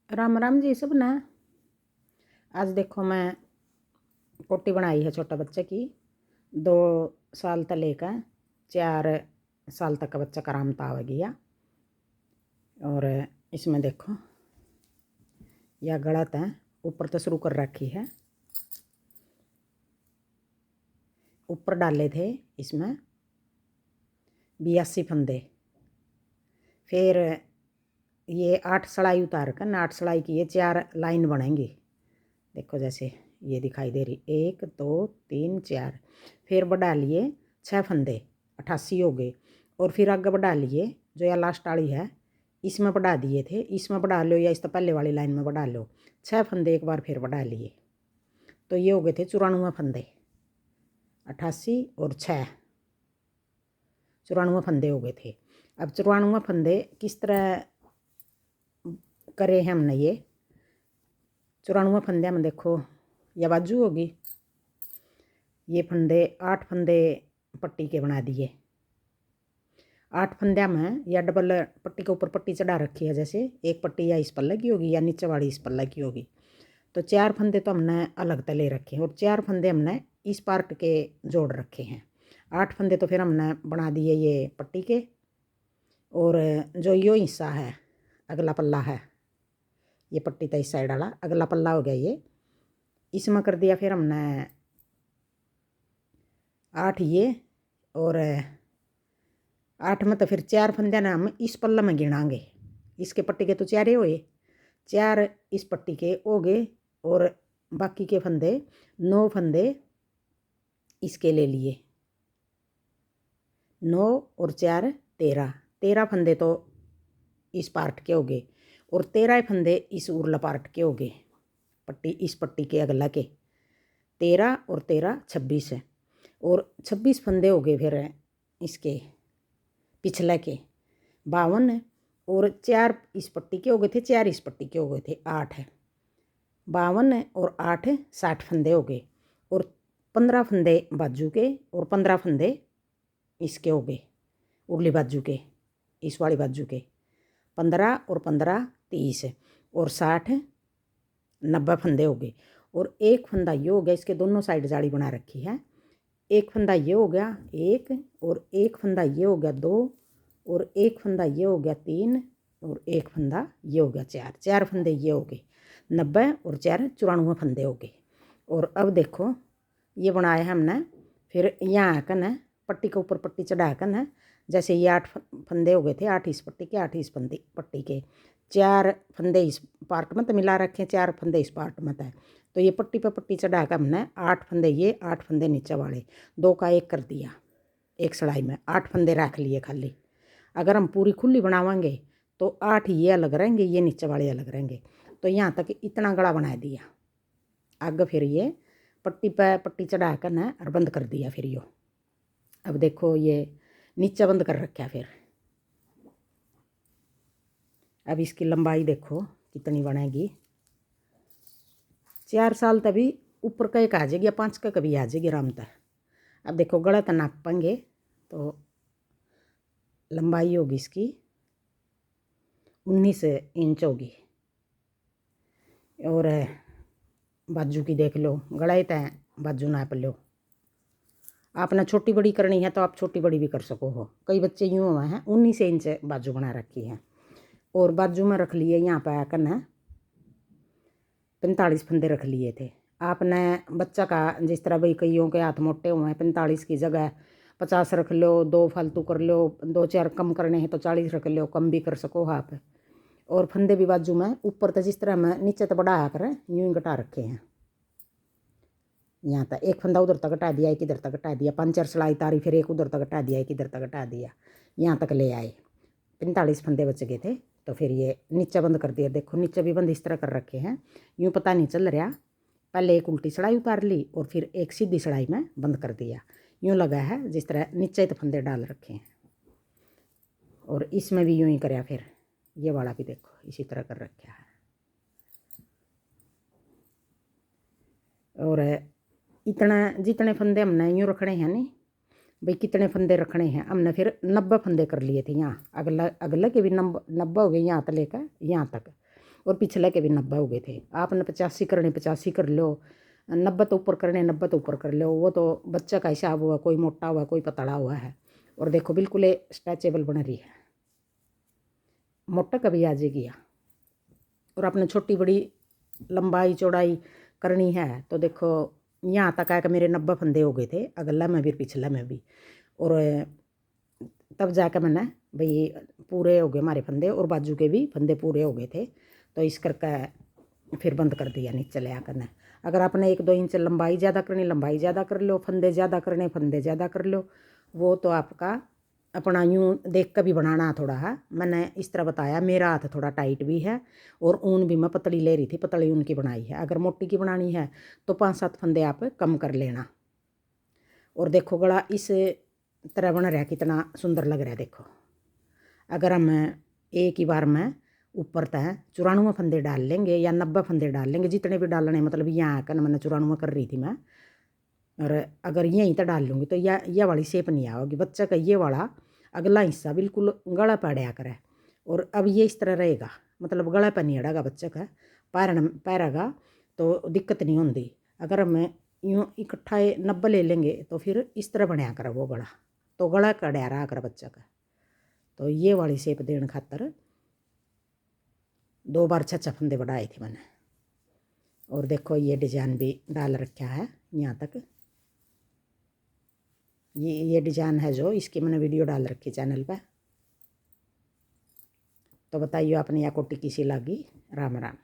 राम राम जी सब ना। आज देखो मैं कोटी बनाई है छोटा बच्चे की। 2 साल तक लेकर 4 साल तक का बच्चा करामता आ गया। और इसमें देखो यह गलत है, ऊपर तो शुरू कर रखी है। ऊपर डाले थे इसमें 82 फंदे, फिर ये 8 सलाई उतार कर 8 सलाई की ये 4 लाइन बनेंगी। देखो जैसे ये दिखाई दे रही, 1 2 3 4। फिर बढ़ा लिए 6 फंदे, 88 हो गए। और फिर आगे बढ़ा लिए जो यह लास्ट वाली है, इसमें बढ़ा दिए थे, इसमें बढ़ा लो या इस तो पहले वाली लाइन में बढ़ा लो। 6 फंदे एक बार फिर बढ़ा लिए, तो ये हो गए थे 94 फंदे। 88 और 6, 94 फंदे हो गए थे। अब 94 फंदे किस तरह करे हैं हमने? ये 94 फंदे में देखो यह बाजू होगी, ये फंदे 8 फंदे पट्टी के बना दिए। 8 फंदे में या डबल पट्टी के ऊपर पट्टी चढ़ा रखी है, जैसे एक पट्टी या इस पर लगी होगी या नीचे वाली इस पर लगी होगी। तो 4 फंदे तो हमने अलग तले रखे हैं और 4 फंदे हमने इस पार्ट के जोड़ रखे हैं। 8 फंदे तो फिर हमने बना दिए ये पट्टी के। और जो यो हिस्सा है, अगला पल्ला है, ये पट्टी तो इस साइड वाला अगला पल्ला हो गया, ये इसमें कर दिया फिर हमने 8 ये। और 8 में तो फिर 4 फंदे ना हम इस पल्ला में गिनाएंगे। इसके पट्टी के तो 4 हुए, 4 इस पट्टी के हो गए। और बाकी के फंदे 9 फंदे इसके ले लिए, 9 और 4 13। 13 फंदे तो इस पार्ट के हो गए और 13 फंदे इस उरला पार्ट के हो गए, पट्टी इस पट्टी के अगला के। 13 और 13 26 है। और 26 फंदे हो गए फिर इसके पिछले के 52। और 4 इस पट्टी के हो गए थे, 4 इस पट्टी के हो गए थे, 8 है। 52 और 8 60 फंदे हो गए। और 15 फंदे बाजू के और 15 फंदे इसके हो गए, उरली बाजू के, इस वाली बाजू के। 15 और 15 30 और 60 90 फंदे हो गए। और एक फंदा ये हो गया, इसके दोनों साइड जाली बना रखी है। एक फंदा ये हो गया 1, और एक फंदा ये हो गया 2, और एक फंदा ये हो गया 3, और एक फंदा ये हो गया 4। 4 फंदे ये हो गए 90 और 4 94 फंदे हो गए। और अब देखो ये बनाया है हमने। फिर यहाँ आकर न पट्टी के ऊपर पट्टी चढ़ा कर न, जैसे ये 8 फंदे हो गए थे, 8 इस पट्टी के 8 इस फंदे पट्टी के, 4 फंदे इस पार्ट में तो मिला रखे, 4 फंदे इस पार्ट में है। तो ये पट्टी पर पट्टी चढ़ा कर हमने 8 फंदे ये, 8 फंदे नीचे वाले, 2 का 1 कर दिया। एक सड़ाई में 8 फंदे रख लिए खाली। अगर हम पूरी खुली बनावांगे तो 8 ये अलग रहेंगे, ये नीचे वाले अलग रहेंगे। तो यहाँ तक इतना गला बना दिया। आगे फिर ये पट्टी पर पट्टी चढ़ा कर ना और बंद कर दिया फिर यो। अब देखो ये नीचे बंद कर रखा। फिर अब इसकी लंबाई देखो कितनी बनेगी। 4 साल तभी ऊपर का एक आ जाएगी या 5 का कभी आ जाएगी आराम तक। अब देखो गलत नापेंगे तो लंबाई होगी इसकी 19 इंच होगी। और बाजू की देख लो, गड़ाई तय बाजू नाप लो। आपने छोटी बड़ी करनी है तो आप छोटी बड़ी भी कर सको हो। कई बच्चे यूँ हुए हैं 19 इंच बाजू बना रखी है। और बाजू में रख लिए यहाँ पर आकर न 45 फंदे रख लिए थे। आपने बच्चा का जिस तरह भाई कईयों के हाथ मोटे हुए हैं, 45 की जगह 50 रख लो, 2 फालतू कर लो, 2-4 कम करने हैं तो 40 रख लो, कम भी कर सको आप। और फंदे भी बाजू में ऊपर तो जिस तरह मैं नीचे तो बढ़ा कर यूँ ही घटा रखे हैं। यहाँ तक एक फंदा उधर तक घटा दिया, एक इधर तक घटा दिया, 5-4 सिलाई तारी, फिर एक उधर तक घटा दिया, एक इधर तक घटा दिया, यहाँ तक ले आए। 45 फंदे बच गए थे। तो फिर ये नीचे बंद कर दिया। देखो नीचे भी बंद इस तरह कर रखे हैं, यूँ पता नहीं चल रहा। पहले एक उल्टी सिलाई उतार ली और फिर एक सीधी सिलाई में बंद कर दिया। यूँ लगा है जिस तरह नीचे तो फंदे डाल रखे हैं। और इसमें भी यूँ ही कराया। फिर ये वाला भी देखो इसी तरह कर रखा है। और इतना जितने फंदे हमने यूँ रखने हैं नहीं भाई, कितने फंदे रखने हैं हमने, फिर 90 फंदे कर लिए थे। यहाँ अगला अगला के भी 90 हो गए, यहाँ तक लेकर यहाँ तक। और पिछले के भी 90 हो गए थे। आपने 85 करने 85 कर लो, 90 तो ऊपर करने 90 तो ऊपर कर लो। वो तो बच्चा का हिसाब हुआ, कोई मोटा हुआ कोई पतला हुआ है। और देखो बिल्कुल स्ट्रेचेबल बन रही है, मोटा कभी आ जाएगी। और आपने छोटी बड़ी लंबाई चौड़ाई करनी है तो देखो यहाँ तक है कि मेरे 90 फंदे हो गए थे, अगला में भी पिछला में भी। और तब जाकर मैंने भाई पूरे हो गए हमारे फंदे, और बाजू के भी फंदे पूरे हो गए थे। तो इस करके फिर बंद कर दिया नीचे ले आकर ने। अगर आपने 1-2 इंच लंबाई ज़्यादा करनी लंबाई ज़्यादा कर लो, फंदे ज़्यादा करने फंदे ज़्यादा कर लो। वो तो आपका अपना यूँ देख कर भी बनाना थोड़ा है। मैंने इस तरह बताया, मेरा हाथ थोड़ा टाइट भी है और ऊन भी मैं पतली ले रही थी, पतली ऊन की बनाई है। अगर मोटी की बनानी है तो 5-7 फंदे आप कम कर लेना। और देखो गला इस तरह बन रहा, कितना सुंदर लग रहा है। देखो अगर हम एक ही बार में ऊपर तय 94 फंदे डाल लेंगे या 90 फंदे डाल लेंगे, जितने भी डालने, मतलब यहाँ आकर मैंने 94 कर रही थी मैं। और अगर यहीं तक डाल लूँगी तो यह वाली शेप नहीं आओगी। बच्चा का ये वाला अगला हिस्सा बिल्कुल गला पड़ा करे, और अब ये इस तरह रहेगा, मतलब गला पर नहीं अड़ेगा बच्चे का, पैरेगा तो दिक्कत नहीं होती। अगर हम यूँ इकट्ठा 90 ले लेंगे तो फिर इस तरह बनाया करे वो गला, तो गला कड़ा रहा कर बच्चा का। तो ये वाली शेप देने खातर 2 बार 6 फंदे बढ़ाए थे मैंने। और देखो ये डिजाइन भी डाल रखा है यहाँ तक। ये डिजाइन है जो इसकी मैंने वीडियो डाल रखी चैनल पे। तो बताइए आपने यह कोटी किसी लगी। राम राम।